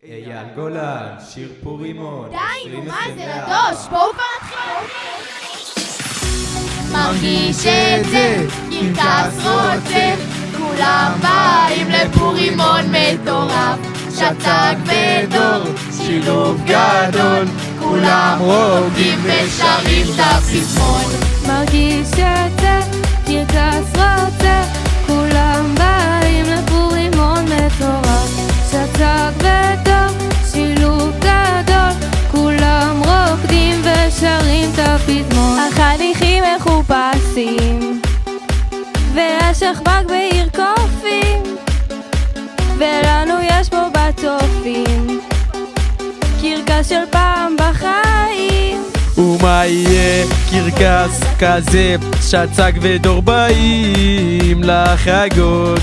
אייל גולן, שיר פורימון. די, נו מה זה לדוש? בואו כבר נתחיל. מרגיש את זה, קרקס רוצה, כולם באים לפורימון מטורף. שצ"ג ודור, שילוב גדול, כולם רוקדים ושרים את הפזמון. מרגיש את זה, קרקס רוצה, כולם באים לפורימון מטורף. שצ"ג ודור, שילוב גדול, כולם רוקדים ושרים את הפזמון. החניכים מחופשים והשכב"ג בעיר קופים, ולנו יש פה בטופים קרקס של פעם בחיים. ומה יהיה קרקס כזה, שצ"ג ודור באים לחגוג.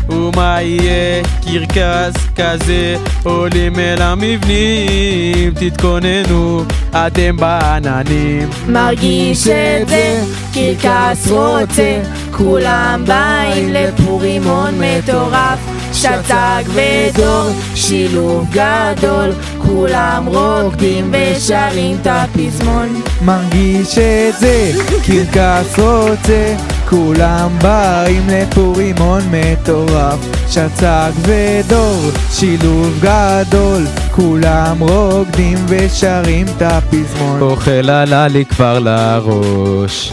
ומה יהיה קרקס כזה, עולים אל המבנים, תתכוננו, אתם בעננים. מרגיש את זה, קרקס רוצה, כולם באים לפורימון מטורף. שצ"ג ודור, שילוב גדול, כולם רוקדים ושרים את הפזמון. מרגיש את זה, קרקס רוצה, כולם באים לפורימון מטורף. שצ"ג ודור, שילוב גדול, כולם רוקדים ושרים את הפזמון. אוכל עלה לי כבר לראש,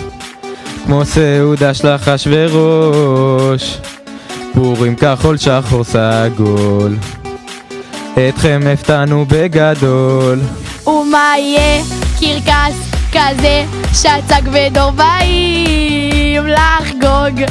כמו סעודה של אחשוורוש. פורים כחול שחור סגול, אתכם הפתענו בגדול. ומה יהיה קרקס כזה, שצ"ג ודור באים לחגוג.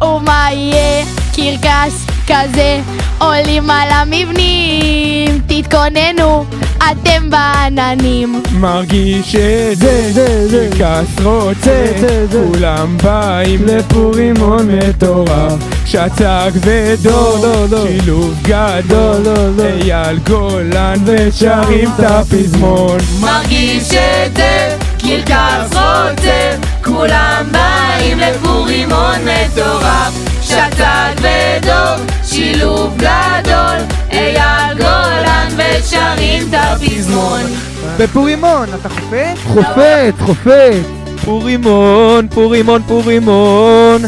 ומה יהיה קרקס כזה, עולים על המבנים, תתכוננו, אתם בעננים. מרגיש את זה, קרקס רוצה, כולם באים לפורימון מטורף. שצ"ג ודור, שילוב גדול, אייל גולן ושרים את הפזמון. מרגיש את זה, קרקס רוצה, כולם באים לפורימון מטורף. שצ"ג ודור, שילוב גדול, אייל גולן ושרים את הפזמון. בפורימון, אתה חופת? חופת, פורימון, פורימון, פורימון.